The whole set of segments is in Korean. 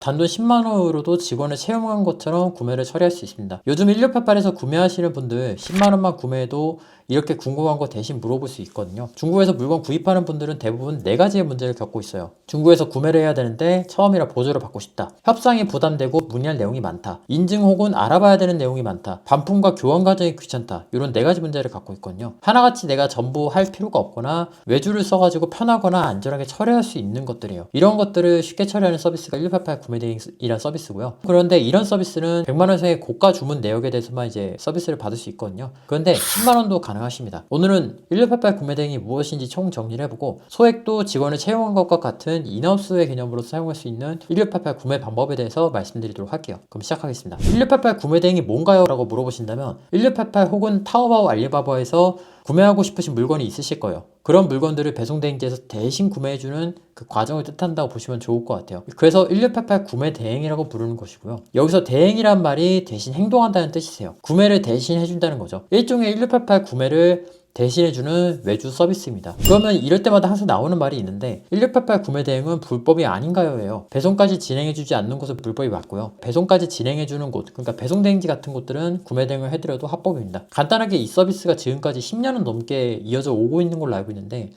단돈 10만원으로도 직원을 채용한 것처럼 구매를 처리할 수 있습니다. 요즘 1688에서 구매하시는 분들 10만원만 구매해도 이렇게 궁금한 거 대신 물어볼 수 있거든요. 중국에서 물건 구입하는 분들은 대부분 4가지의 문제를 겪고 있어요. 중국에서 구매를 해야 되는데 처음이라 보조를 받고 싶다. 협상이 부담되고 문의할 내용이 많다. 인증 혹은 알아봐야 되는 내용이 많다. 반품과 교환 과정이 귀찮다. 이런 4가지 문제를 갖고 있거든요. 하나같이 내가 전부 할 필요가 없거나 외주를 써가지고 편하거나 안전하게 처리할 수 있는 것들이에요. 이런 것들을 쉽게 처리하는 서비스가 1688 구매대행이란 서비스고요. 그런데 이런 서비스는 100만원 이상의 고가 주문 내역에 대해서만 이제 서비스를 받을 수 있거든요. 그런데 10만원도 가능하십니다. 오늘은 1688 구매대행이 무엇인지 총 정리를 해보고 소액도 직원을 채용한 것과 같은 인하우스의 개념으로 사용할 수 있는 1688 구매 방법에 대해서 말씀드리도록 할게요. 그럼 시작하겠습니다. 1688 구매대행이 뭔가요? 라고 물어보신다면 1688 혹은 타오바오 알리바바에서 구매하고 싶으신 물건이 있으실 거예요. 그런 물건들을 배송대행지에서 대신 구매해주는 그 과정을 뜻한다고 보시면 좋을 것 같아요. 그래서 1688 구매대행이라고 부르는 것이고요. 여기서 대행이란 말이 대신 행동한다는 뜻이세요. 구매를 대신 해준다는 거죠. 일종의 1688 구매를 대신해주는 외주 서비스입니다. 그러면 이럴 때마다 항상 나오는 말이 있는데 1688 구매 대행은 불법이 아닌가요? 예요. 배송까지 진행해주지 않는 곳은 불법이 맞고요. 배송까지 진행해주는 곳, 그러니까 배송대행지 같은 곳들은 구매 대행을 해드려도 합법입니다. 간단하게 이 서비스가 지금까지 10년은 넘게 이어져 오고 있는 걸로 알고 있는데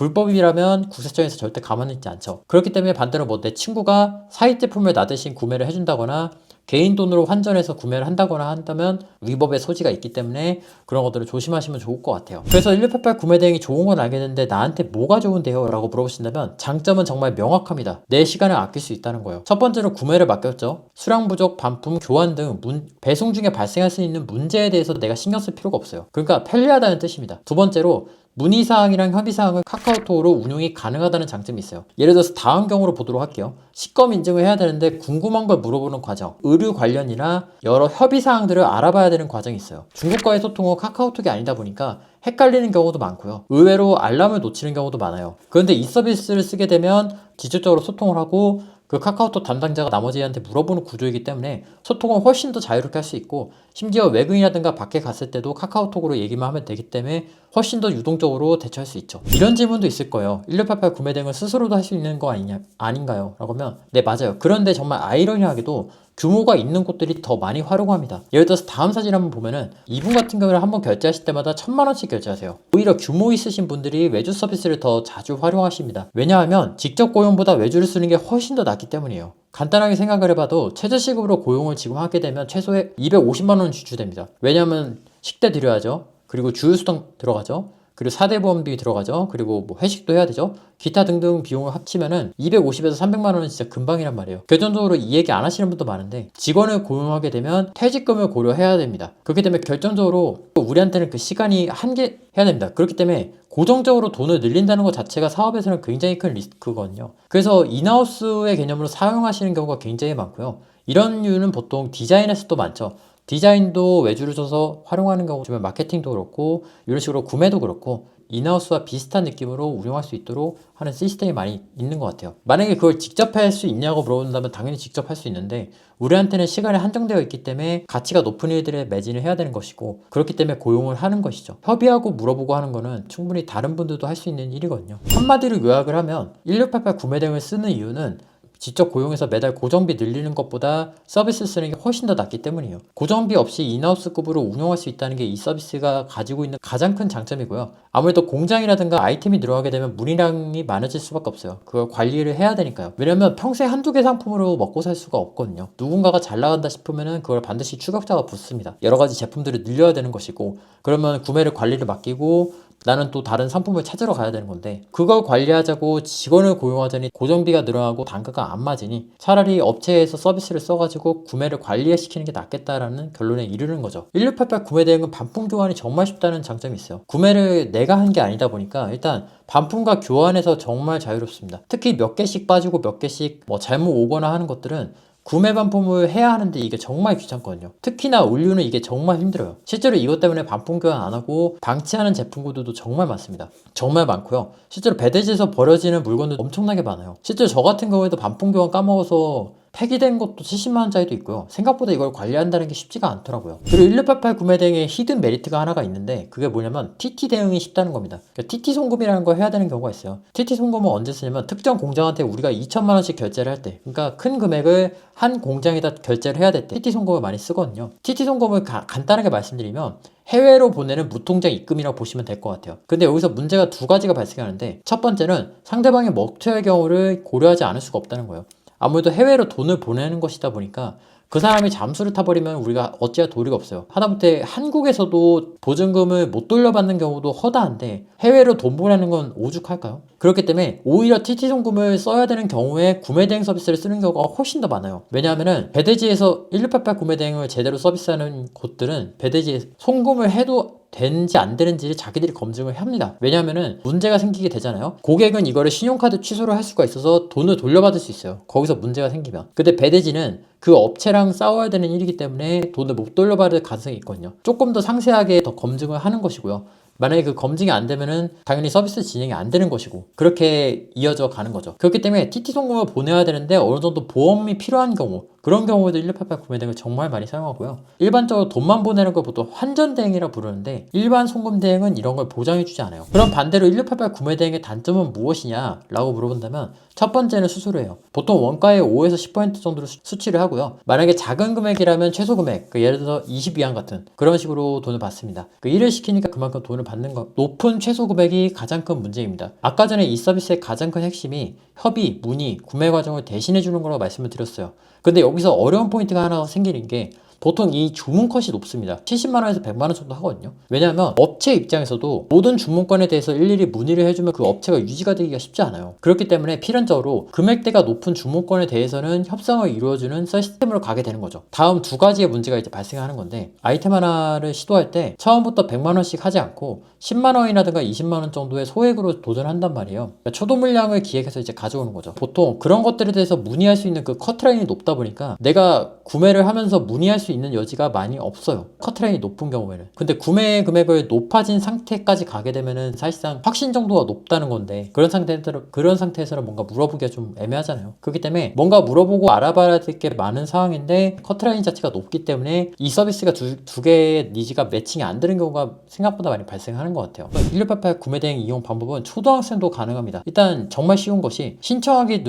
불법이라면 국세청에서 절대 가만히 있지 않죠. 그렇기 때문에 반대로 뭐 내 친구가 사입 제품을 나 대신 구매를 해준다거나 개인 돈으로 환전해서 구매를 한다거나 한다면 위법의 소지가 있기 때문에 그런 것들을 조심하시면 좋을 것 같아요. 그래서 1688 구매대행이 좋은 건 알겠는데 나한테 뭐가 좋은데요? 라고 물어보신다면 장점은 정말 명확합니다. 내 시간을 아낄 수 있다는 거예요. 첫 번째로 구매를 맡겼죠. 수량 부족, 반품, 교환 등 배송 중에 발생할 수 있는 문제에 대해서 내가 신경 쓸 필요가 없어요. 그러니까 편리하다는 뜻입니다. 두 번째로 문의사항이랑 협의사항을 카카오톡으로 운용이 가능하다는 장점이 있어요. 예를 들어서 다음 경우로 보도록 할게요. 식검 인증을 해야 되는데 궁금한 걸 물어보는 과정, 의류 관련이나 여러 협의사항들을 알아봐야 되는 과정이 있어요. 중국과의 소통은 카카오톡이 아니다 보니까 헷갈리는 경우도 많고요. 의외로 알람을 놓치는 경우도 많아요. 그런데 이 서비스를 쓰게 되면 직접적으로 소통을 하고 그 카카오톡 담당자가 나머지한테 물어보는 구조이기 때문에 소통을 훨씬 더 자유롭게 할 수 있고 심지어 외국인이라든가 밖에 갔을 때도 카카오톡으로 얘기만 하면 되기 때문에 훨씬 더 유동적으로 대처할 수 있죠. 이런 질문도 있을 거예요. 1688 구매 대행을 스스로도 할 수 있는 거 아닌가요? 라고 하면 네, 맞아요. 그런데 정말 아이러니하게도 규모가 있는 곳들이 더 많이 활용합니다. 예를 들어서 다음 사진 한번 보면은 이분 같은 경우는 한번 결제하실 때마다 1000만원씩 결제하세요. 오히려 규모 있으신 분들이 외주 서비스를 더 자주 활용하십니다. 왜냐하면 직접 고용보다 외주를 쓰는 게 훨씬 더 낫기 때문이에요. 간단하게 생각을 해봐도 최저시급으로 고용을 지금 하게 되면 최소에 250만원 지출됩니다. 왜냐하면 식대 드려야죠. 그리고 주유수당 들어가죠. 그리고 4대 보험비 들어가죠. 그리고 뭐 회식도 해야 되죠. 기타 등등 비용을 합치면은 250에서 300만원은 진짜 금방이란 말이에요. 결정적으로 이 얘기 안 하시는 분도 많은데 직원을 고용하게 되면 퇴직금을 고려해야 됩니다. 그렇기 때문에 결정적으로 우리한테는 그 시간이 한계해야 됩니다. 그렇기 때문에 고정적으로 돈을 늘린다는 것 자체가 사업에서는 굉장히 큰 리스크거든요. 그래서 인하우스의 개념으로 사용하시는 경우가 굉장히 많고요. 이런 이유는 보통 디자인에서도 많죠. 디자인도 외주를 줘서 활용하는 경우 좀 마케팅도 그렇고 이런 식으로 구매도 그렇고 인하우스와 비슷한 느낌으로 운영할 수 있도록 하는 시스템이 많이 있는 것 같아요. 만약에 그걸 직접 할 수 있냐고 물어본다면 당연히 직접 할 수 있는데 우리한테는 시간이 한정되어 있기 때문에 가치가 높은 일들에 매진을 해야 되는 것이고 그렇기 때문에 고용을 하는 것이죠. 협의하고 물어보고 하는 거는 충분히 다른 분들도 할 수 있는 일이거든요. 한마디로 요약을 하면 1688 구매 대행을 쓰는 이유는 직접 고용해서 매달 고정비 늘리는 것보다 서비스 쓰는 게 훨씬 더 낫기 때문이에요. 고정비 없이 인하우스급으로 운영할 수 있다는 게 이 서비스가 가지고 있는 가장 큰 장점이고요. 아무래도 공장이라든가 아이템이 들어가게 되면 문의량이 많아질 수밖에 없어요. 그걸 관리를 해야 되니까요. 왜냐면 평생 한두 개 상품으로 먹고 살 수가 없거든요. 누군가가 잘 나간다 싶으면은 그걸 반드시 추격자가 붙습니다. 여러 가지 제품들을 늘려야 되는 것이고 그러면 구매를 관리를 맡기고 나는 또 다른 상품을 찾으러 가야 되는 건데 그걸 관리하자고 직원을 고용하자니 고정비가 늘어나고 단가가 안 맞으니 차라리 업체에서 서비스를 써가지고 구매를 관리시키는 게 낫겠다라는 결론에 이르는 거죠. 1688 구매 대행은 반품 교환이 정말 쉽다는 장점이 있어요. 구매를 내가 한 게 아니다 보니까 일단 반품과 교환에서 정말 자유롭습니다. 특히 몇 개씩 빠지고 몇 개씩 뭐 잘못 오거나 하는 것들은 구매 반품을 해야 하는데 이게 정말 귀찮거든요. 특히나 올류는 이게 정말 힘들어요. 실제로 이것 때문에 반품 교환 안 하고 방치하는 제품들도 정말 많습니다. 정말 많고요. 실제로 배대지에서 버려지는 물건도 엄청나게 많아요. 실제로 저 같은 경우에도 반품 교환 까먹어서 폐기된 것도 70만원짜리도 있고요. 생각보다 이걸 관리한다는 게 쉽지가 않더라고요. 그리고 1688 구매 대행에 히든 메리트가 하나가 있는데 그게 뭐냐면 TT 대응이 쉽다는 겁니다. 그러니까 TT 송금이라는 걸 해야 되는 경우가 있어요. TT 송금은 언제 쓰냐면 특정 공장한테 우리가 2천만원씩 결제를 할 때, 그러니까 큰 금액을 한 공장에다 결제를 해야 될 때 TT 송금을 많이 쓰거든요. TT 송금을 간단하게 말씀드리면 해외로 보내는 무통장 입금이라고 보시면 될 것 같아요. 근데 여기서 문제가 두 가지가 발생하는데, 첫 번째는 상대방의 먹튀할 경우를 고려하지 않을 수가 없다는 거예요. 아무래도 해외로 돈을 보내는 것이다 보니까 그 사람이 잠수를 타버리면 우리가 어찌할 도리가 없어요. 하다못해 한국에서도 보증금을 못 돌려받는 경우도 허다한데 해외로 돈 보내는 건 오죽할까요? 그렇기 때문에 오히려 TT송금을 써야 되는 경우에 구매대행 서비스를 쓰는 경우가 훨씬 더 많아요. 왜냐하면 배대지에서 1688 구매대행을 제대로 서비스하는 곳들은 배대지에 송금을 해도 되는지 안 되는지를 자기들이 검증을 합니다. 왜냐하면 문제가 생기게 되잖아요. 고객은 이거를 신용카드 취소를 할 수가 있어서 돈을 돌려받을 수 있어요. 거기서 문제가 생기면. 근데 배대지는 그 업체랑 싸워야 되는 일이기 때문에 돈을 못 돌려받을 가능성이 있거든요. 조금 더 상세하게 더 검증을 하는 것이고요. 만약에 그 검증이 안 되면은 당연히 서비스 진행이 안 되는 것이고, 그렇게 이어져 가는 거죠. 그렇기 때문에 TT 송금을 보내야 되는데 어느 정도 보험이 필요한 경우, 그런 경우에도 1688 구매대행을 정말 많이 사용하고요. 일반적으로 돈만 보내는 걸 보통 환전대행이라 부르는데 일반 송금대행은 이런 걸 보장해주지 않아요. 그럼 반대로 1688 구매대행의 단점은 무엇이냐 라고 물어본다면, 첫 번째는 수수료예요. 보통 원가의 5에서 10% 정도로 수치를 하고요. 만약에 작은 금액이라면 최소 금액, 예를 들어서 20위안 같은 그런 식으로 돈을 받습니다. 일을 시키니까 그만큼 돈을 받는 것, 높은 최소 금액이 가장 큰 문제입니다. 아까 전에 이 서비스의 가장 큰 핵심이 협의, 문의, 구매 과정을 대신해 주는 거라고 말씀을 드렸어요. 근데 여기서 어려운 포인트가 하나 생기는 게, 보통 이 주문컷이 높습니다. 70만원에서 100만원 정도 하거든요. 왜냐하면 업체 입장에서도 모든 주문건에 대해서 일일이 문의를 해주면 그 업체가 유지가 되기가 쉽지 않아요. 그렇기 때문에 필연적으로 금액대가 높은 주문건에 대해서는 협상을 이루어주는 시스템으로 가게 되는 거죠. 다음 두 가지의 문제가 이제 발생하는 건데, 아이템 하나를 시도할 때 처음부터 100만원씩 하지 않고 10만원이라든가 20만원 정도의 소액으로 도전한단 말이에요. 그러니까 초도 물량을 기획해서 이제 가져오는 거죠. 보통 그런 것들에 대해서 문의할 수 있는 그 커트라인이 높다 보니까 내가 구매를 하면서 문의할 수 있는 여지가 많이 없어요. 커트라인이 높은 경우에는. 근데 구매 금액을 높아진 상태까지 가게 되면은 사실상 확신 정도가 높다는 건데, 그런 상태에서는 뭔가 물어보기가 좀 애매하잖아요. 그렇기 때문에 뭔가 물어보고 알아봐야 될 게 많은 상황인데 커트라인 자체가 높기 때문에 이 서비스가 두 개의 니즈가 매칭이 안 되는 경우가 생각보다 많이 발생하는 것 같아요. 1688 구매대행 이용 방법은 초등학생도 가능합니다. 일단 정말 쉬운 것이, 신청하기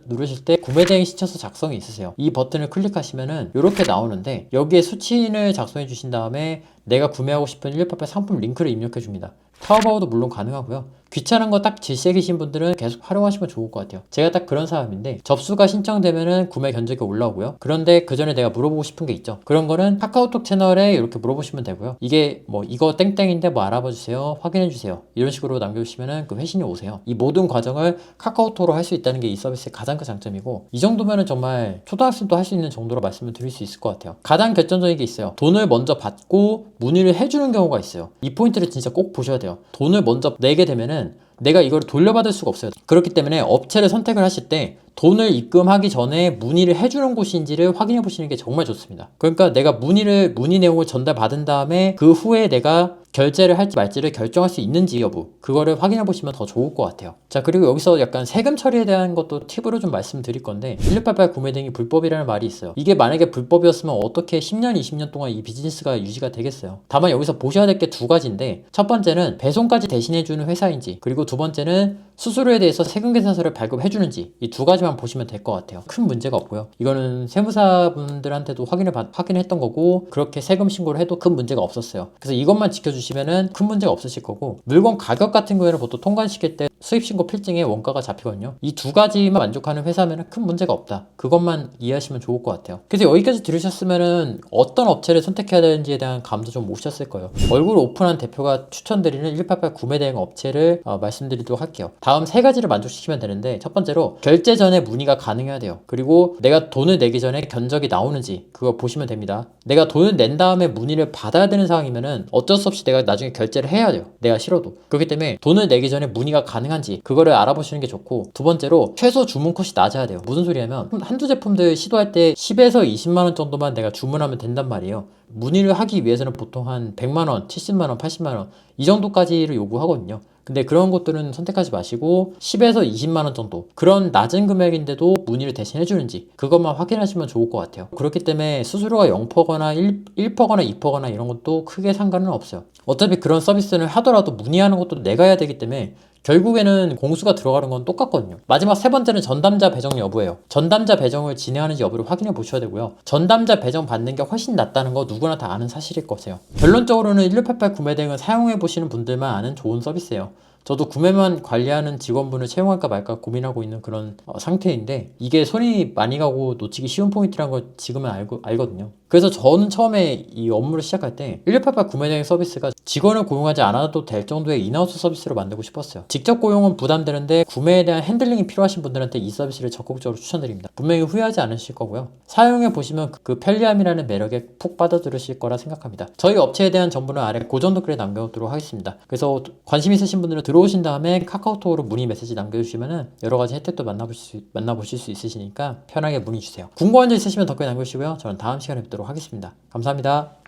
누르실 때 구매대행 신청서 작성이 있으세요. 이 버튼을 클릭하시면은 이렇게 나오는데, 여기에 수치인을 작성해 주신 다음에 내가 구매하고 싶은 1688 상품 링크를 입력해 줍니다. 타오바오도 물론 가능하고요. 귀찮은 거 딱 질색이 계신 분들은 계속 활용하시면 좋을 것 같아요. 제가 딱 그런 사람인데, 접수가 신청되면은 구매 견적이 올라오고요. 그런데 그 전에 내가 물어보고 싶은 게 있죠. 그런 거는 카카오톡 채널에 이렇게 물어보시면 되고요. 이게 뭐 이거 땡땡인데 뭐 알아봐 주세요, 확인해 주세요, 이런 식으로 남겨주시면은 그 회신이 오세요. 이 모든 과정을 카카오톡으로 할 수 있다는 게 이 서비스의 가장 큰 장점이고, 이 정도면은 정말 초등학생도 할 수 있는 정도로 말씀을 드릴 수 있을 것 같아요. 가장 결정적인 게 있어요. 돈을 먼저 받고 문의를 해주는 경우가 있어요. 이 포인트를 진짜 꼭 보셔야 돼요. 돈을 먼저 내게 되면은 내가 이걸 돌려받을 수가 없어요. 그렇기 때문에 업체를 선택을 하실 때 돈을 입금하기 전에 문의를 해주는 곳인지를 확인해 보시는 게 정말 좋습니다. 그러니까 내가 문의 내용을 전달받은 다음에 그 후에 내가 결제를 할지 말지를 결정할 수 있는지 여부, 그거를 확인해 보시면 더 좋을 것 같아요. 자, 그리고 여기서 약간 세금 처리에 대한 것도 팁으로 좀 말씀드릴 건데, 1688 구매대행이 불법이라는 말이 있어요. 이게 만약에 불법이었으면 어떻게 10년, 20년 동안 이 비즈니스가 유지가 되겠어요. 다만 여기서 보셔야 될 게 두 가지인데, 첫 번째는 배송까지 대신해주는 회사인지, 그리고 두 번째는 수수료에 대해서 세금 계산서를 발급해주는지, 이 두 가지만 보시면 될 것 같아요. 큰 문제가 없고요. 이거는 세무사분들한테도 확인했던 거고, 그렇게 세금 신고를 해도 큰 문제가 없었어요. 그래서 이것만 지켜주시면은 큰 문제가 없으실 거고, 물건 가격 같은 경우에는 보통 통관시킬 때 수입신고 필증에 원가가 잡히거든요. 이 두 가지만 만족하는 회사면은 큰 문제가 없다. 그것만 이해하시면 좋을 것 같아요. 그래서 여기까지 들으셨으면은 어떤 업체를 선택해야 되는지에 대한 감도 좀 오셨을 거예요. 얼굴 오픈한 대표가 추천드리는 1688 구매대행 업체를 말씀드리도록 할게요. 다음 세 가지를 만족시키면 되는데, 첫 번째로 결제 전에 문의가 가능해야 돼요. 그리고 내가 돈을 내기 전에 견적이 나오는지 그거 보시면 됩니다. 내가 돈을 낸 다음에 문의를 받아야 되는 상황이면은 어쩔 수 없이 내가 나중에 결제를 해야 돼요. 내가 싫어도. 그렇기 때문에 돈을 내기 전에 문의가 가능한지 그거를 알아보시는 게 좋고, 두 번째로 최소 주문 컷이 낮아야 돼요. 무슨 소리냐면 한두 제품들 시도할 때 10에서 20만원 정도만 내가 주문하면 된단 말이에요. 문의를 하기 위해서는 보통 한 100만원, 70만원, 80만원 이 정도까지를 요구하거든요. 근데 그런 것들은 선택하지 마시고 10에서 20만 원 정도 그런 낮은 금액인데도 문의를 대신 해주는지 그것만 확인하시면 좋을 것 같아요. 그렇기 때문에 수수료가 0%거나 1%거나 2%거나 이런 것도 크게 상관은 없어요. 어차피 그런 서비스를 하더라도 문의하는 것도 내가 해야 되기 때문에 결국에는 공수가 들어가는 건 똑같거든요. 마지막 세 번째는 전담자 배정 여부예요. 전담자 배정을 진행하는지 여부를 확인해 보셔야 되고요. 전담자 배정 받는 게 훨씬 낫다는 거 누구나 다 아는 사실일 거세요. 결론적으로는 1688 구매 대행을 사용해 보시는 분들만 아는 좋은 서비스예요. 저도 구매만 관리하는 직원분을 채용할까 말까 고민하고 있는 그런 상태인데 이게 손이 많이 가고 놓치기 쉬운 포인트라는 걸 지금은 알거든요. 그래서 저는 처음에 이 업무를 시작할 때 1688 구매 대행 서비스가 직원을 고용하지 않아도 될 정도의 인하우스 서비스로 만들고 싶었어요. 직접 고용은 부담되는데 구매에 대한 핸들링이 필요하신 분들한테 이 서비스를 적극적으로 추천드립니다. 분명히 후회하지 않으실 거고요. 사용해 보시면 그 편리함이라는 매력에 푹 빠져들으실 거라 생각합니다. 저희 업체에 대한 정보는 아래 고정 댓글에 남겨놓도록 하겠습니다. 그래서 관심 있으신 분들은 들어오신 다음에 카카오톡으로 문의 메시지 남겨주시면 여러 가지 혜택도 만나보실 수 있으시니까 편하게 문의 주세요. 궁금한 점 있으시면 댓글에 남겨주시고요. 저는 다음 시간에 뵙도록 하겠습니다. 감사합니다.